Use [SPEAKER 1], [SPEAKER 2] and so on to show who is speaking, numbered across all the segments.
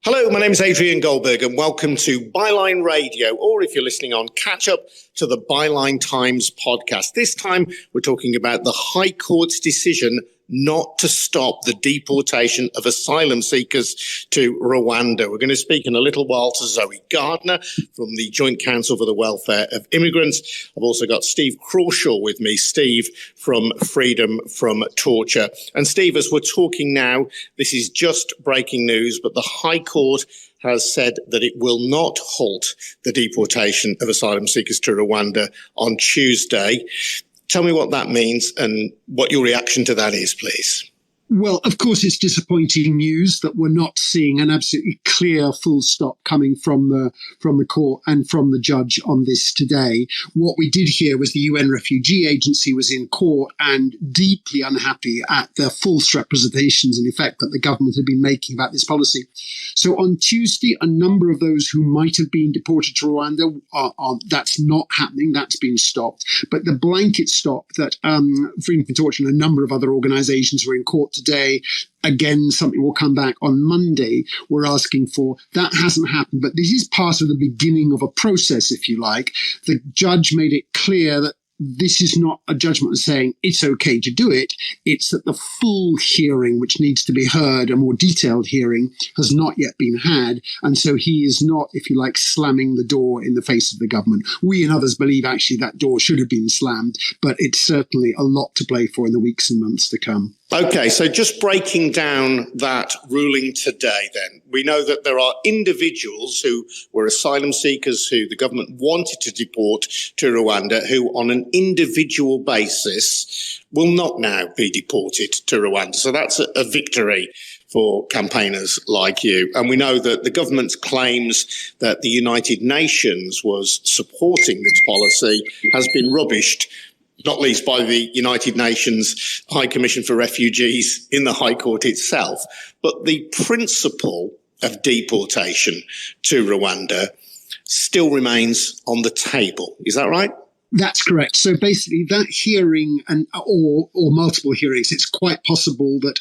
[SPEAKER 1] Hello, my name is Adrian Goldberg and welcome to Byline Radio, or if you're listening on, catch up to the Byline Times podcast. This time we're talking about the High Court's decision not to stop the deportation of asylum seekers to Rwanda. We're going to speak in a little while to Zoe Gardner from the Joint Council for the Welfare of Immigrants. I've also got Steve Crawshaw with me, Steve from Freedom from Torture. And Steve, as we're talking now, this is just breaking news, but the High Court has said that it will not halt the deportation of asylum seekers to Rwanda on Tuesday. Tell me what that means and what your reaction to that is, please.
[SPEAKER 2] Well, of course, it's disappointing news that we're not seeing an absolutely clear full stop coming from the court and from the judge on this today. What we did hear was the UN Refugee Agency was in court and deeply unhappy at the false representations, in effect, that the government had been making about this policy. So on Tuesday, a number of those who might have been deported to Rwanda, that's not happening. That's been stopped. But the blanket stop that Freedom from Torture and a number of other organizations were in court today, again, something will come back on Monday, we're asking for. That hasn't happened, but this is part of the beginning of a process, if you like. The judge made it clear that this is not a judgment saying it's okay to do it. It's that the full hearing, which needs to be heard, a more detailed hearing, has not yet been had. And so he is not, if you like, slamming the door in the face of the government. We and others believe actually that door should have been slammed, but it's certainly a lot to play for in the weeks and months to come.
[SPEAKER 1] Okay, so just breaking down that ruling today then, we know that there are individuals who were asylum seekers who the government wanted to deport to Rwanda who on an individual basis will not now be deported to Rwanda. So that's a victory for campaigners like you. And we know that the government's claims that the United Nations was supporting this policy has been rubbished, not least by the United Nations High Commission for Refugees in the High Court itself. But the principle of deportation to Rwanda still remains on the table. Is that right?
[SPEAKER 2] That's correct. So basically that hearing or multiple hearings, it's quite possible that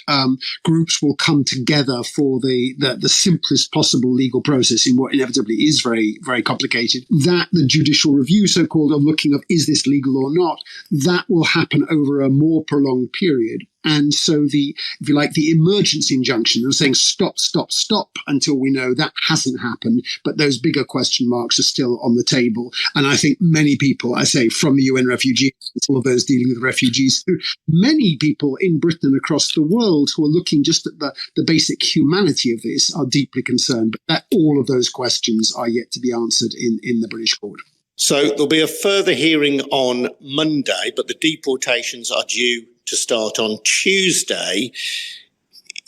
[SPEAKER 2] groups will come together for the simplest possible legal process in what inevitably is very, very complicated. That the judicial review, so-called, of looking of is this legal or not, that will happen over a more prolonged period. And so if you like, the emergency injunction of saying stop, stop, stop until we know, that hasn't happened. But those bigger question marks are still on the table. And I think many people, I say from the UN refugees, all of those dealing with refugees, many people in Britain and across the world who are looking just at the basic humanity of this are deeply concerned. But that all of those questions are yet to be answered in the British court.
[SPEAKER 1] So there'll be a further hearing on Monday, but the deportations are due to start on Tuesday.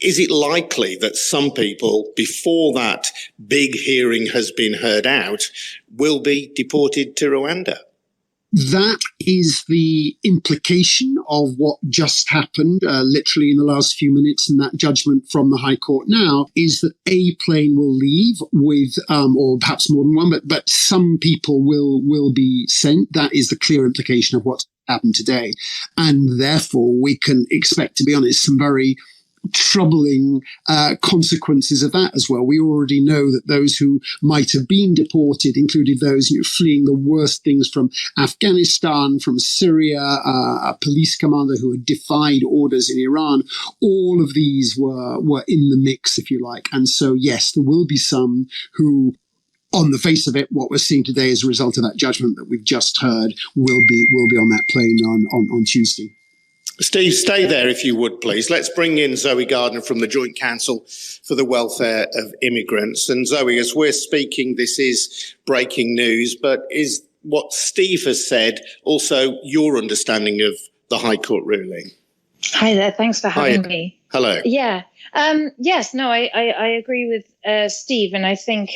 [SPEAKER 1] Is it likely that some people, before that big hearing has been heard out, will be deported to Rwanda?
[SPEAKER 2] That is the implication of what just happened, literally in the last few minutes, and that judgment from the High Court now is that a plane will leave with, or perhaps more than one, but some people will be sent. That is the clear implication of what's happened today. And therefore, we can expect, to be honest, some very troubling consequences of that as well. We already know that those who might have been deported included those fleeing the worst things from Afghanistan, from Syria, a police commander who had defied orders in Iran. All of these were in the mix, if you like. And so, yes, there will be some who, on the face of it, what we're seeing today as a result of that judgment that we've just heard will be on that plane on Tuesday.
[SPEAKER 1] Steve, stay there if you would, please. Let's bring in Zoe Gardner from the Joint Council for the Welfare of Immigrants. And Zoe, as we're speaking, this is breaking news, but is what Steve has said also your understanding of the High Court ruling?
[SPEAKER 3] Hi there. Thanks for having me.
[SPEAKER 1] Hello.
[SPEAKER 3] Yeah. Yes. No. I agree with Steve, and I think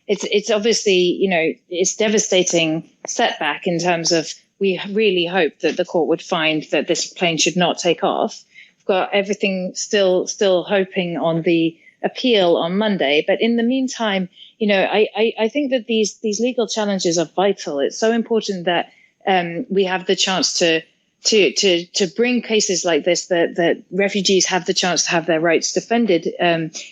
[SPEAKER 3] it's obviously it's devastating setback in terms of we really hope that the court would find that this plane should not take off. We've got everything still hoping on the appeal on Monday, but in the meantime, I think that these legal challenges are vital. It's so important that we have the chance to to bring cases like this, that refugees have the chance to have their rights defended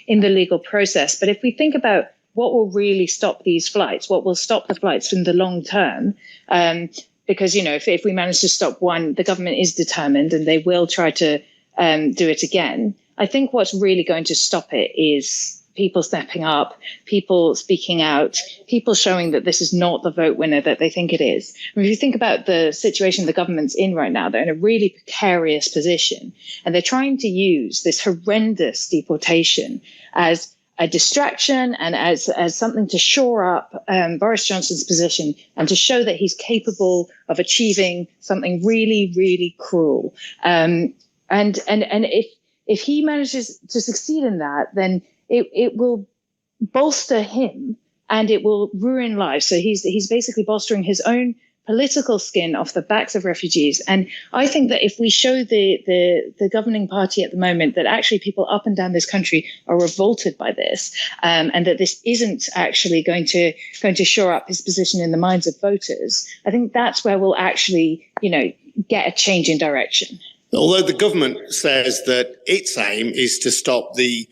[SPEAKER 3] in the legal process. But if we think about what will really stop these flights, what will stop the flights in the long term, because, if we manage to stop one, the government is determined and they will try to do it again. I think what's really going to stop it is people stepping up, people speaking out, people showing that this is not the vote winner that they think it is. I mean, if you think about the situation the government's in right now, they're in a really precarious position, and they're trying to use this horrendous deportation as a distraction and as something to shore up Boris Johnson's position and to show that he's capable of achieving something really, really cruel. And if he manages to succeed in that, then it will bolster him and it will ruin lives. So he's basically bolstering his own political skin off the backs of refugees. And I think that if we show the governing party at the moment that actually people up and down this country are revolted by this, and that this isn't actually going to shore up his position in the minds of voters, I think that's where we'll actually, get a change in direction.
[SPEAKER 1] Although the government says that its aim is to stop the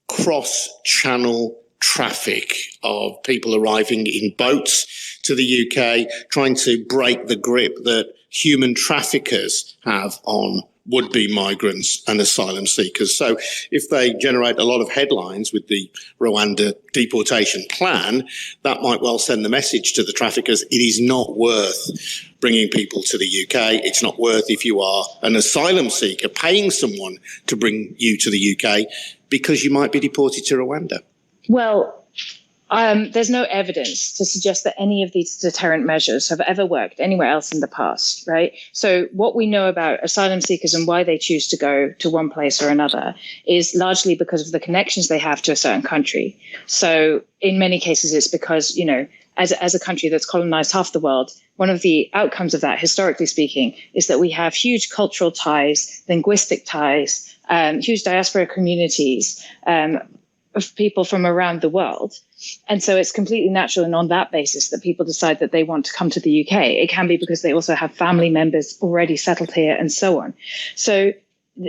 [SPEAKER 1] cross-channel traffic of people arriving in boats to the UK, trying to break the grip that human traffickers have on would-be migrants and asylum seekers. So if they generate a lot of headlines with the Rwanda deportation plan, that might well send the message to the traffickers, it is not worth bringing people to the UK. It's not worth, if you are an asylum seeker, paying someone to bring you to the UK because you might be deported to Rwanda.
[SPEAKER 3] Well, there's no evidence to suggest that any of these deterrent measures have ever worked anywhere else in the past, right? So what we know about asylum seekers and why they choose to go to one place or another is largely because of the connections they have to a certain country. So in many cases, it's because, as a country that's colonized half the world, one of the outcomes of that, historically speaking, is that we have huge cultural ties, linguistic ties, huge diaspora communities, of people from around the world. And so it's completely natural and on that basis that people decide that they want to come to the UK. It can be because they also have family members already settled here and so on. So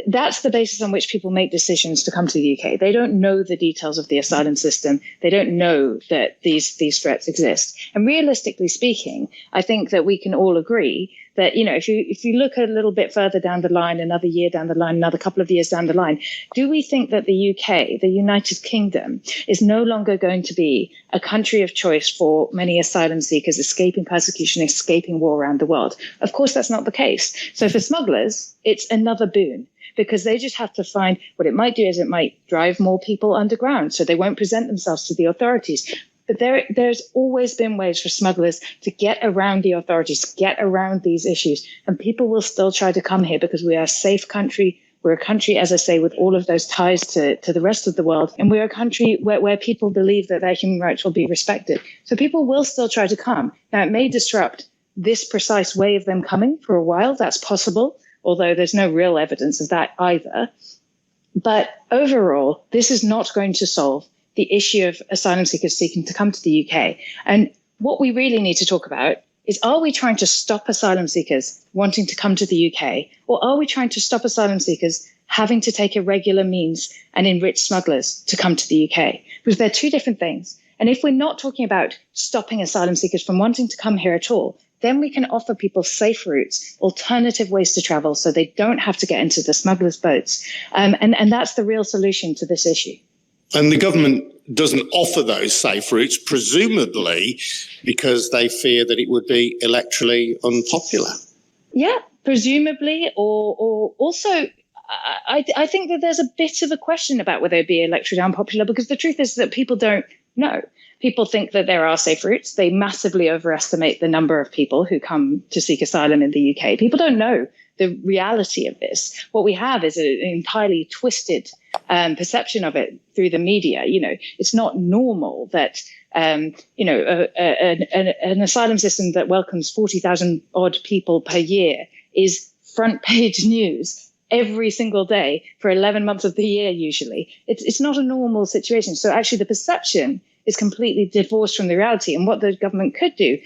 [SPEAKER 3] that's the basis on which people make decisions to come to the UK. They don't know the details of the asylum system. They don't know that these threats exist. And realistically speaking, I think that we can all agree that, if you look a little bit further down the line, another year down the line, another couple of years down the line, do we think that the UK, the United Kingdom, is no longer going to be a country of choice for many asylum seekers escaping persecution, escaping war around the world? Of course, that's not the case. So for smugglers, it's another boon, because they just have to find what it might do is it might drive more people underground so they won't present themselves to the authorities. But there's always been ways for smugglers to get around the authorities, get around these issues. And people will still try to come here because we are a safe country. We're a country, as I say, with all of those ties to the rest of the world. And we're a country where people believe that their human rights will be respected. So people will still try to come. Now, it may disrupt this precise way of them coming for a while. That's possible, although there's no real evidence of that either. But overall, this is not going to solve the issue of asylum seekers seeking to come to the UK. And what we really need to talk about is, are we trying to stop asylum seekers wanting to come to the UK? Or are we trying to stop asylum seekers having to take irregular means and enrich smugglers to come to the UK? Because they're two different things. And if we're not talking about stopping asylum seekers from wanting to come here at all, then we can offer people safe routes, alternative ways to travel, so they don't have to get into the smugglers' boats. And that's the real solution to this issue.
[SPEAKER 1] And the government doesn't offer those safe routes, presumably because they fear that it would be electorally unpopular.
[SPEAKER 3] Yeah, presumably, or also, I think that there's a bit of a question about whether it'd be electorally unpopular, because the truth is that people don't know. People think that there are safe routes. They massively overestimate the number of people who come to seek asylum in the UK. People don't know the reality of this. What we have is an entirely twisted perception of it through the media. It's not normal that, an asylum system that welcomes 40,000 odd people per year is front page news every single day for 11 months of the year, usually. It's not a normal situation. So actually the perception is completely divorced from the reality. And what the government could do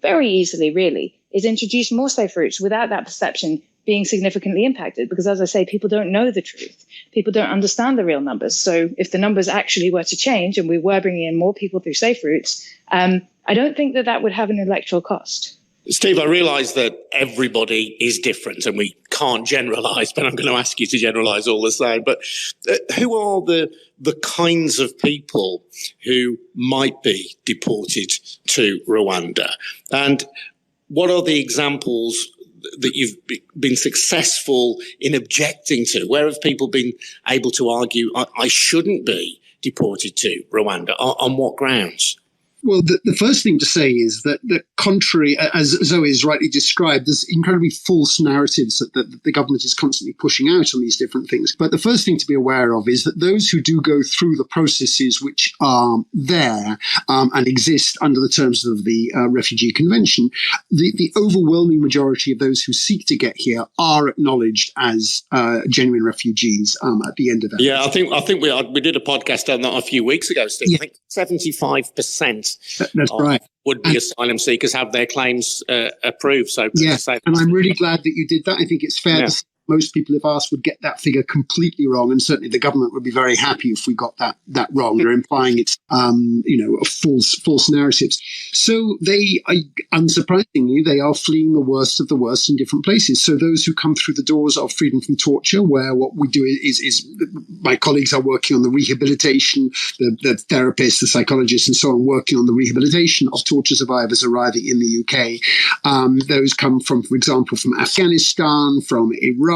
[SPEAKER 3] very easily, really, is introduce more safe routes without that perception being significantly impacted because, as I say, people don't know the truth. People don't understand the real numbers. So if the numbers actually were to change and we were bringing in more people through safe routes, I don't think that would have an electoral cost.
[SPEAKER 1] Steve, I realise that everybody is different and we can't generalise, but I'm going to ask you to generalise all the same. But who are the kinds of people who might be deported to Rwanda? And what are the examples that you've been successful in objecting to? Where have people been able to argue, I shouldn't be deported to Rwanda? On what grounds?
[SPEAKER 2] Well, the first thing to say is that contrary, as Zoe has rightly described, there's incredibly false narratives that the government is constantly pushing out on these different things. But the first thing to be aware of is that those who do go through the processes which are there and exist under the terms of the Refugee Convention, the overwhelming majority of those who seek to get here are acknowledged as genuine refugees at the end of that.
[SPEAKER 1] Yeah, I think we did a podcast on that a few weeks ago, Steve. Yeah. I think 75%.
[SPEAKER 2] That's right.
[SPEAKER 1] Would-be asylum seekers have their claims approved. So
[SPEAKER 2] yes, and I'm really glad that you did that. I think it's fair to say most people, if asked, would get that figure completely wrong, and certainly the government would be very happy if we got that wrong. They're implying it's false narratives. So they, unsurprisingly, they are fleeing the worst of the worst in different places. So those who come through the doors of freedom from torture, where what we do is my colleagues are working on the rehabilitation, the therapists, the psychologists, and so on, working on the rehabilitation of torture survivors arriving in the UK. Those come from, for example, from Afghanistan, from Iran,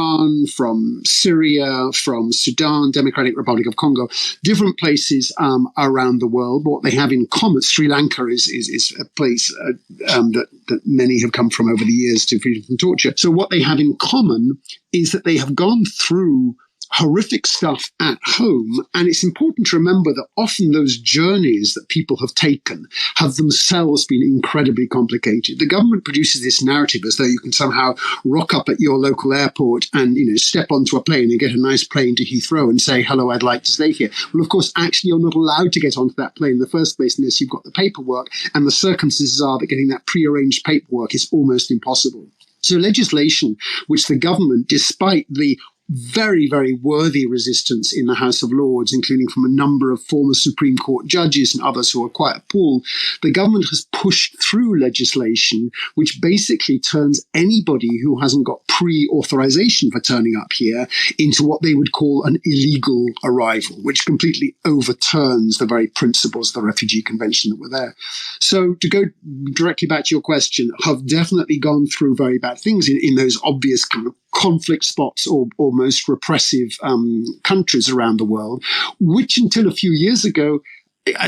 [SPEAKER 2] from Syria, from Sudan, Democratic Republic of Congo, different places around the world. What they have in common, Sri Lanka is a place that many have come from over the years to freedom from torture. So what they have in common is that they have gone through horrific stuff at home. And it's important to remember that often those journeys that people have taken have themselves been incredibly complicated. The government produces this narrative as though you can somehow rock up at your local airport and, step onto a plane and get a nice plane to Heathrow and say, hello, I'd like to stay here. Well, of course, actually, you're not allowed to get onto that plane in the first place unless you've got the paperwork. And the circumstances are that getting that prearranged paperwork is almost impossible. So legislation which the government, despite the very, very worthy resistance in the House of Lords, including from a number of former Supreme Court judges and others who are quite appalled, the government has pushed through legislation which basically turns anybody who hasn't got pre-authorization for turning up here into what they would call an illegal arrival, which completely overturns the very principles of the Refugee Convention that were there. So to go directly back to your question, have definitely gone through very bad things in those obvious kind of conflict spots or most repressive countries around the world, which until a few years ago,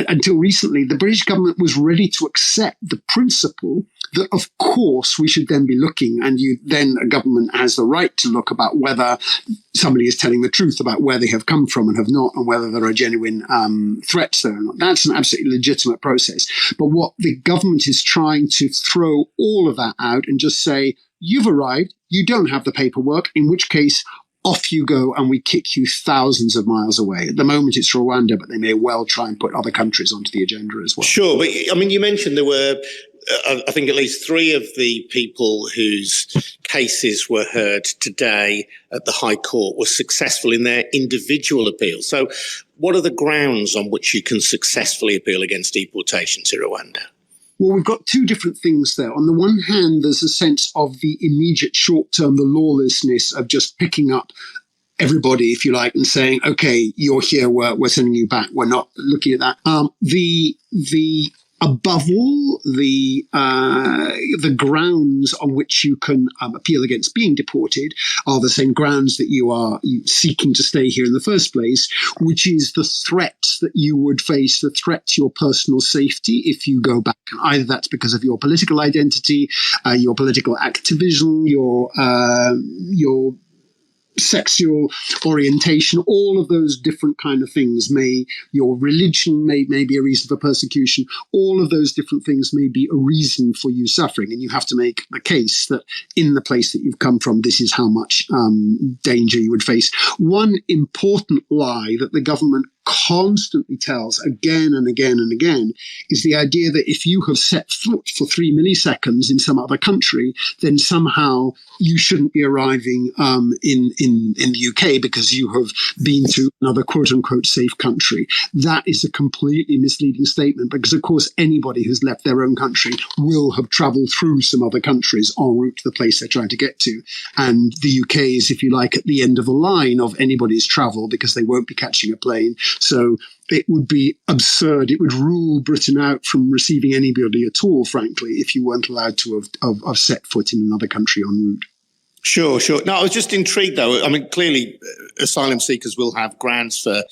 [SPEAKER 2] until recently, the British government was ready to accept the principle that, of course, we should then be looking, and a government has the right to look about whether somebody is telling the truth about where they have come from and have not, and whether there are genuine threats there or not. That's an absolutely legitimate process. But what the government is trying to throw all of that out and just say, you've arrived, you don't have the paperwork, in which case off you go and we kick you thousands of miles away. At the moment it's Rwanda, but they may well try and put other countries onto the agenda as well.
[SPEAKER 1] Sure, but I mean, you mentioned there were, I think, at least 3 of the people whose cases were heard today at the High Court were successful in their individual appeals. So what are the grounds on which you can successfully appeal against deportation to Rwanda?
[SPEAKER 2] Well, we've got 2 different things there. On the one hand, there's a sense of the immediate short term, the lawlessness of just picking up everybody, if you like, and saying, okay, you're here, we're sending you back. We're not looking at that. Above all, the grounds on which you can appeal against being deported are the same grounds that you are seeking to stay here in the first place, which is the threat that you would face, the threat to your personal safety if you go back. Either that's because of your political identity, your political activism, your sexual orientation, all of those different kind of things. Your religion may be a reason for persecution. All of those different things may be a reason for you suffering. And you have to make the case that in the place that you've come from, this is how much danger you would face. One important lie that the government constantly tells again and again and again is the idea that if you have set foot for 3 milliseconds in some other country, then somehow you shouldn't be arriving in the UK because you have been to another quote unquote safe country. That is a completely misleading statement because, of course, anybody who's left their own country will have traveled through some other countries en route to the place they're trying to get to. And the UK is, if you like, at the end of the line of anybody's travel because they won't be catching a plane. So it would be absurd. It would rule Britain out from receiving anybody at all, frankly, if you weren't allowed to have set foot in another country en route.
[SPEAKER 1] Sure. No, I was just intrigued, though. I mean, clearly, asylum seekers will have grounds for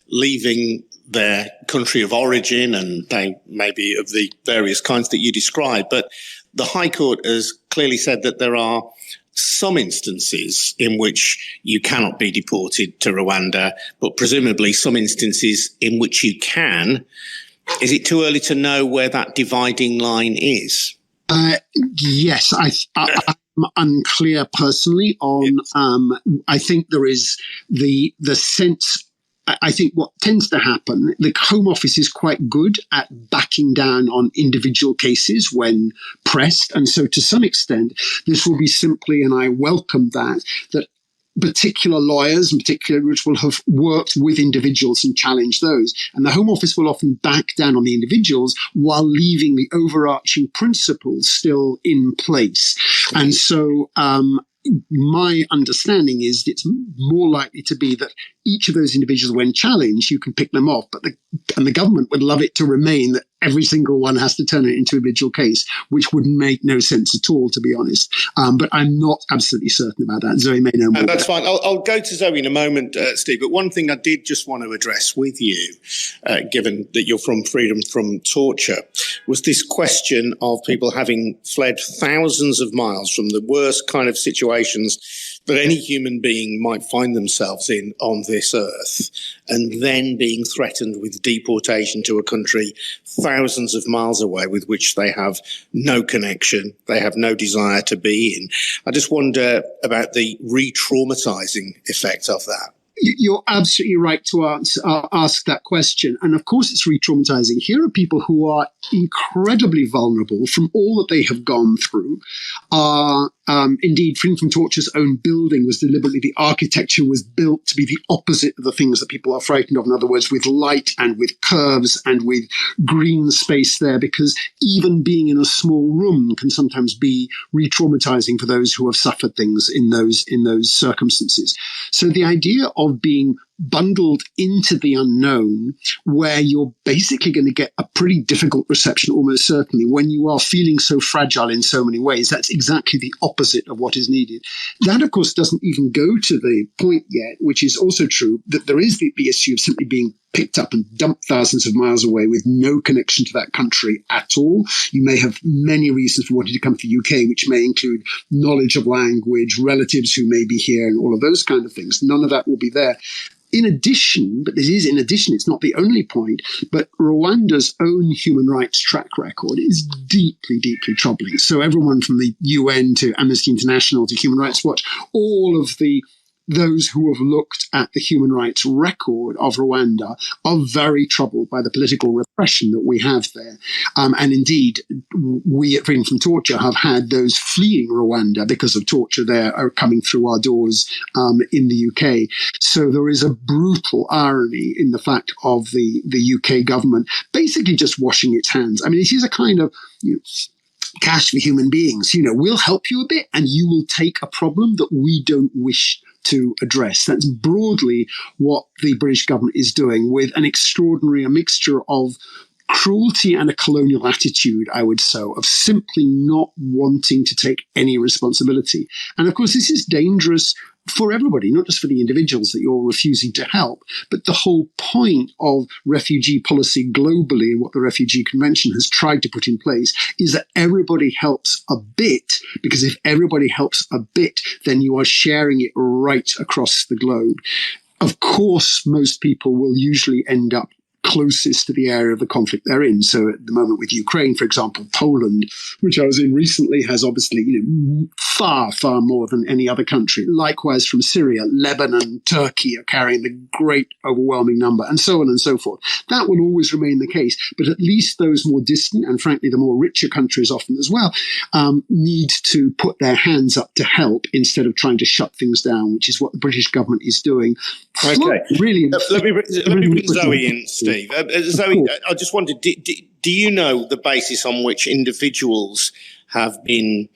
[SPEAKER 1] leaving their country of origin, and they may be of the various kinds that you described. But the High Court has clearly said that there are some instances in which you cannot be deported to Rwanda, but presumably some instances in which you can. Is it too early to know where that dividing line is?
[SPEAKER 2] Yes, I'm unclear personally on. I think there is the sense. I think what tends to happen, the Home Office is quite good at backing down on individual cases when pressed. And so to some extent, this will be simply, and I welcome that particular lawyers and particular groups will have worked with individuals and challenged those. And the Home Office will often back down on the individuals while leaving the overarching principles still in place. And so, my understanding is it's more likely to be that each of those individuals, when challenged, you can pick them off, but the government would love it to remain that every single one has to turn it into an individual case, which would make no sense at all, to be honest. But I'm not absolutely certain about that. Zoe may know more.
[SPEAKER 1] And that's fine. I'll go to Zoe in a moment, Steve. But one thing I did just want to address with you, given that you're from Freedom from Torture, was this question of people having fled thousands of miles from the worst kind of situations that any human being might find themselves in on this earth, and then being threatened with deportation to a country thousands of miles away with which they have no connection, they have no desire to be in. I just wonder about the re-traumatizing effect of that.
[SPEAKER 2] You're absolutely right to ask that question. And of course, it's re-traumatizing. Here are people who are incredibly vulnerable from all that they have gone through. Indeed, Freedom from Torture's own building was deliberately, the architecture was built to be the opposite of the things that people are frightened of. In other words, with light and with curves and with green space there, because even being in a small room can sometimes be re-traumatizing for those who have suffered things in those circumstances. So the idea of being bundled into the unknown, where you're basically going to get a pretty difficult reception, almost certainly, when you are feeling so fragile in so many ways. That's exactly the opposite of what is needed. That, of course, doesn't even go to the point yet, which is also true, that there is the issue of simply being picked up and dumped thousands of miles away with no connection to that country at all. You may have many reasons for wanting to come to the UK, which may include knowledge of language, relatives who may be here, and all of those kind of things. None of that will be there. In addition, it's not the only point, but Rwanda's own human rights track record is deeply, deeply troubling. So everyone from the UN to Amnesty International to Human Rights Watch, all of those who have looked at the human rights record of Rwanda are very troubled by the political repression that we have there. And indeed, we at Freedom from Torture have had those fleeing Rwanda because of torture there are coming through our doors in the UK. So there is a brutal irony in the fact of the UK government basically just washing its hands. I mean, it is a kind of, cash for human beings. We'll help you a bit and you will take a problem that we don't wish to address. That's broadly what the British government is doing, with an extraordinary mixture of cruelty and a colonial attitude, I would say, of simply not wanting to take any responsibility. And of course, this is dangerous for everybody, not just for the individuals that you're refusing to help, but the whole point of refugee policy globally, and what the Refugee Convention has tried to put in place, is that everybody helps a bit, because if everybody helps a bit, then you are sharing it right across the globe. Of course, most people will usually end up closest to the area of the conflict they're in. So at the moment with Ukraine, for example, Poland, which I was in recently, has obviously far, far more than any other country. Likewise from Syria, Lebanon, Turkey are carrying the great overwhelming number, and so on and so forth. That will always remain the case, but at least those more distant and frankly the more richer countries often as well need to put their hands up to help instead of trying to shut things down, which is what the British government is doing.
[SPEAKER 1] Okay.
[SPEAKER 2] Really,
[SPEAKER 1] let me bring Zoe in, Steve. Zoe, I just wondered, do you know the basis on which individuals have been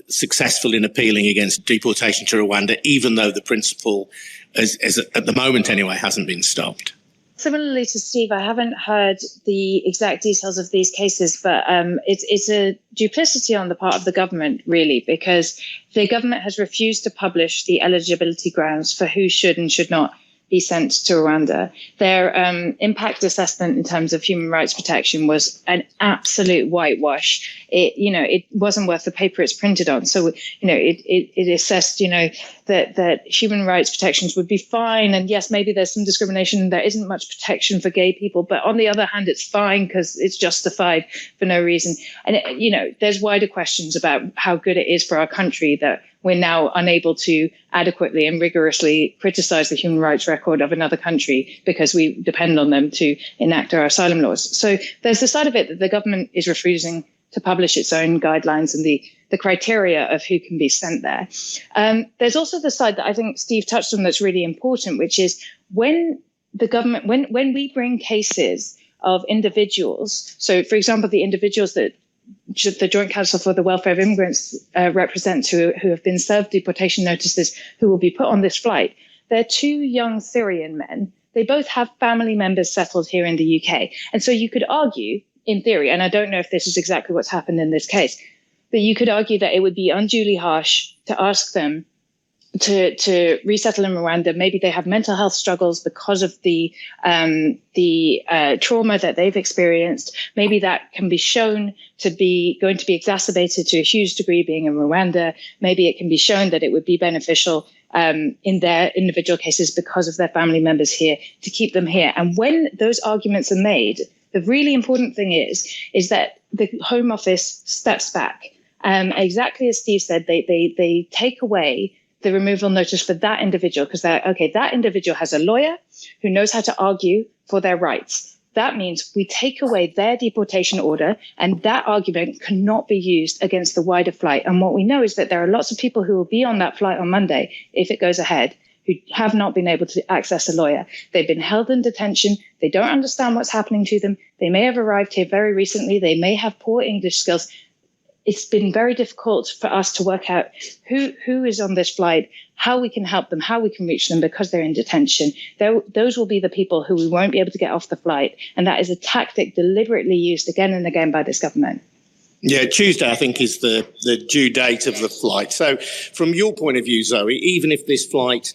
[SPEAKER 1] successful in appealing against deportation to Rwanda, even though the principle, as at the moment anyway, hasn't been stopped?
[SPEAKER 3] Similarly to Steve, I haven't heard the exact details of these cases, but it's a duplicity on the part of the government, really, because the government has refused to publish the eligibility grounds for who should and should not be sent to Rwanda. Their impact assessment in terms of human rights protection was an absolute whitewash. It wasn't worth the paper it's printed on. So, it assessed, that human rights protections would be fine. And yes, maybe there's some discrimination. There isn't much protection for gay people. But on the other hand, it's fine because it's justified for no reason. And, there's wider questions about how good it is for our country that we're now unable to adequately and rigorously criticize the human rights record of another country because we depend on them to enact our asylum laws. So there's the side of it that the government is refusing to publish its own guidelines and the criteria of who can be sent there. There's also the side that I think Steve touched on that's really important, which is when the government, when we bring cases of individuals, so for example, the individuals that the Joint Council for the Welfare of Immigrants represent who have been served deportation notices who will be put on this flight. They're two young Syrian men. They both have family members settled here in the UK. And so you could argue, in theory, and I don't know if this is exactly what's happened in this case, but you could argue that it would be unduly harsh to ask them to resettle in Rwanda. Maybe they have mental health struggles because of the trauma that they've experienced. Maybe that can be shown to be going to be exacerbated to a huge degree being in Rwanda. Maybe it can be shown that it would be beneficial in their individual cases because of their family members here to keep them here. And when those arguments are made, the really important thing is that the Home Office steps back. Exactly as Steve said, they take away the removal notice for that individual because that individual has a lawyer who knows how to argue for their rights. That means we take away their deportation order and that argument cannot be used against the wider flight. And what we know is that there are lots of people who will be on that flight on Monday, if it goes ahead, who have not been able to access a lawyer. They've been held in detention. They don't understand what's happening to them. They may have arrived here very recently. They may have poor English skills. It's been very difficult for us to work out who is on this flight, how we can help them, how we can reach them because they're in detention. Those will be the people who we won't be able to get off the flight. And that is a tactic deliberately used again and again by this government.
[SPEAKER 1] Yeah, Tuesday, I think, is the due date of the flight. So from your point of view, Zoe, even if this flight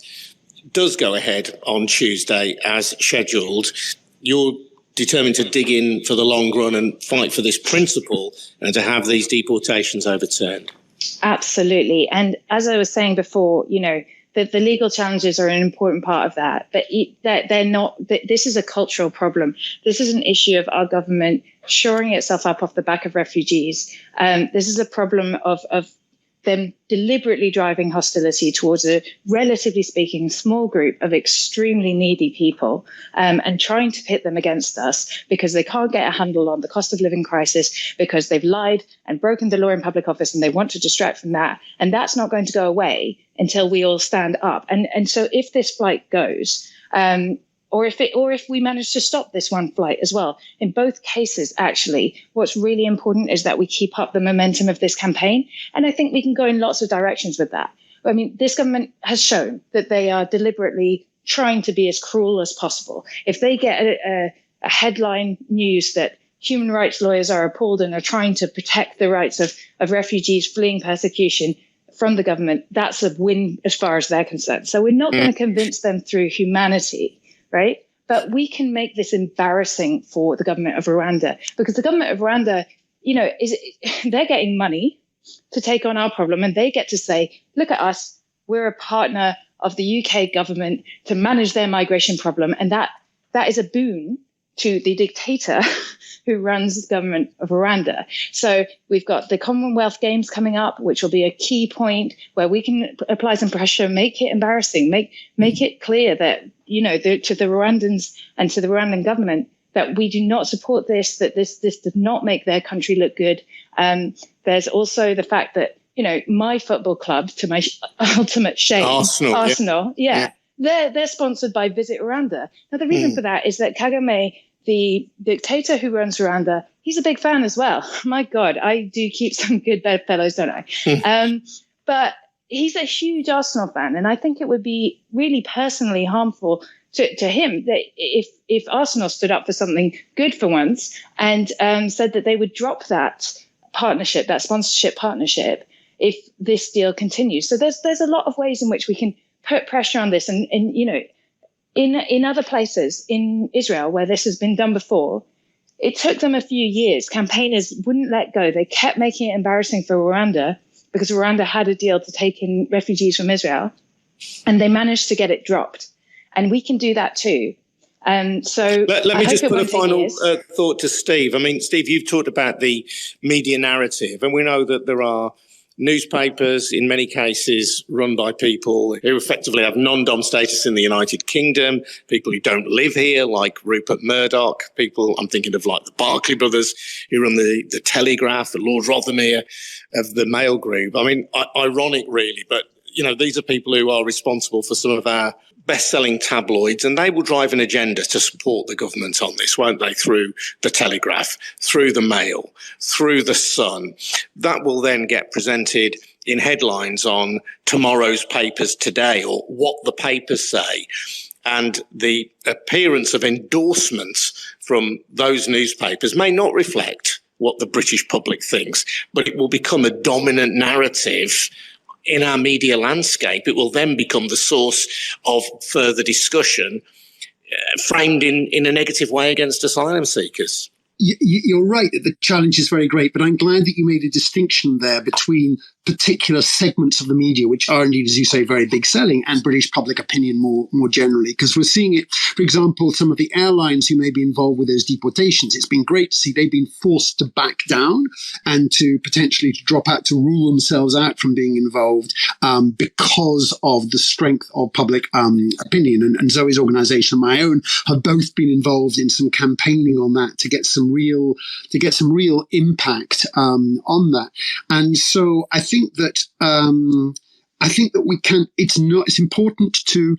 [SPEAKER 1] does go ahead on Tuesday as scheduled, you're determined to dig in for the long run and fight for this principle and to have these deportations overturned. Absolutely.
[SPEAKER 3] And as I was saying before, the legal challenges are an important part of that, but they're not. This is a cultural problem. This is an issue of our government shoring itself up off the back of refugees. This is a problem of them deliberately driving hostility towards a, relatively speaking, small group of extremely needy people and trying to pit them against us because they can't get a handle on the cost of living crisis, because they've lied and broken the law in public office and they want to distract from that. And that's not going to go away until we all stand up. And so if this flight goes, or if we manage to stop this one flight as well. In both cases, actually, what's really important is that we keep up the momentum of this campaign. And I think we can go in lots of directions with that. I mean, this government has shown that they are deliberately trying to be as cruel as possible. If they get a headline news that human rights lawyers are appalled and are trying to protect the rights of refugees fleeing persecution from the government, that's a win as far as they're concerned. So we're not going to convince them through humanity, right? But we can make this embarrassing for the government of Rwanda, because the government of Rwanda, they're getting money to take on our problem, and they get to say, look at us, we're a partner of the UK government to manage their migration problem. And that is a boon to the dictator who runs the government of Rwanda. So we've got the Commonwealth Games coming up, which will be a key point where we can apply some pressure, make it embarrassing, make it clear that, to the Rwandans and to the Rwandan government that we do not support this, that this does not make their country look good. There's also the fact that, my football club, to my ultimate shame, Arsenal, they're sponsored by Visit Rwanda. Now, the reason for that is that Kagame, the dictator who runs Rwanda, he's a big fan as well. My God, I do keep some good bedfellows, don't I? But he's a huge Arsenal fan, and I think it would be really personally harmful to him that if Arsenal stood up for something good for once and said that they would drop that partnership, that sponsorship partnership, if this deal continues. So there's a lot of ways in which we can put pressure on this, and in other places in Israel where this has been done before, it took them a few years. Campaigners wouldn't let go. They kept making it embarrassing for Rwanda because Rwanda had a deal to take in refugees from Israel, and they managed to get it dropped. And we can do that too. So
[SPEAKER 1] let me just put a final thought to Steve. I mean, Steve, you've talked about the media narrative, and we know that there are newspapers, in many cases, run by people who effectively have non-dom status in the United Kingdom, people who don't live here, like Rupert Murdoch, people, I'm thinking of like the Barclay brothers, who run the Telegraph, the Lord Rothermere of the Mail Group. I mean, ironic really, but, these are people who are responsible for some of our best-selling tabloids, and they will drive an agenda to support the government on this, won't they? Through the Telegraph, through the Mail, through the Sun. That will then get presented in headlines on tomorrow's papers today, or what the papers say. And the appearance of endorsements from those newspapers may not reflect what the British public thinks, but it will become a dominant narrative in our media landscape. It will then become the source of further discussion, framed in a negative way against asylum seekers.
[SPEAKER 2] You're right that the challenge is very great, but I'm glad that you made a distinction there between particular segments of the media, which are indeed, as you say, very big selling, and British public opinion more generally. Because we're seeing it, for example, some of the airlines who may be involved with those deportations. It's been great to see they've been forced to back down and to potentially drop out, to rule themselves out from being involved because of the strength of public opinion. And Zoe's organisation and my own have both been involved in some campaigning on that to get some real impact on that. And so I think that we can. It's important to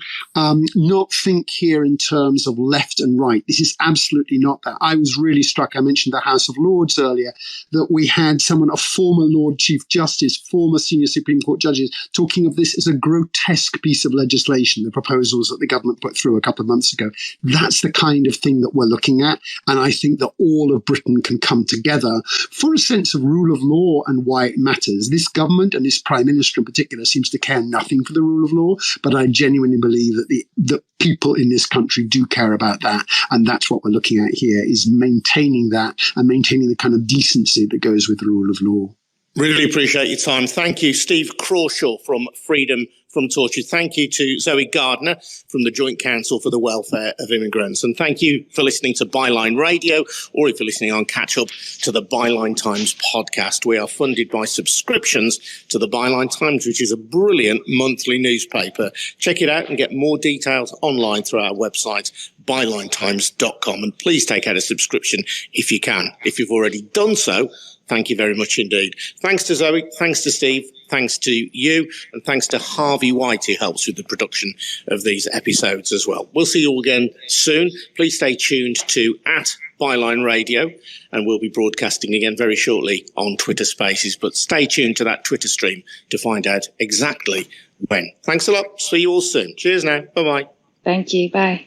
[SPEAKER 2] not think here in terms of left and right. This is absolutely not that. I was really struck. I mentioned the House of Lords earlier, that we had a former Lord Chief Justice, former senior Supreme Court judges, talking of this as a grotesque piece of legislation. The proposals that the government put through a couple of months ago. That's the kind of thing that we're looking at, and I think that all of Britain can come together for a sense of rule of law and why it matters. This government and this Prime Minister in particular seems to care nothing for the rule of law, but I genuinely believe that the people in this country do care about that, and that's what we're looking at here, is maintaining that and maintaining the kind of decency that goes with the rule of law.
[SPEAKER 1] Really appreciate your time. Thank you, Steve Crawshaw from Freedom from Torture. Thank you to Zoe Gardner from the Joint Council for the Welfare of Immigrants. And thank you for listening to Byline Radio, or if you're listening on Catch Up, to the Byline Times podcast. We are funded by subscriptions to the Byline Times, which is a brilliant monthly newspaper. Check it out and get more details online through our website, bylinetimes.com. And please take out a subscription if you can. If you've already done so, thank you very much indeed. Thanks to Zoe, thanks to Steve, thanks to you, and thanks to Harvey White, who helps with the production of these episodes as well. We'll see you all again soon. Please stay tuned to @Byline Radio, and we'll be broadcasting again very shortly on Twitter Spaces. But stay tuned to that Twitter stream to find out exactly when. Thanks a lot. See you all soon. Cheers now. Bye-bye.
[SPEAKER 3] Thank you. Bye.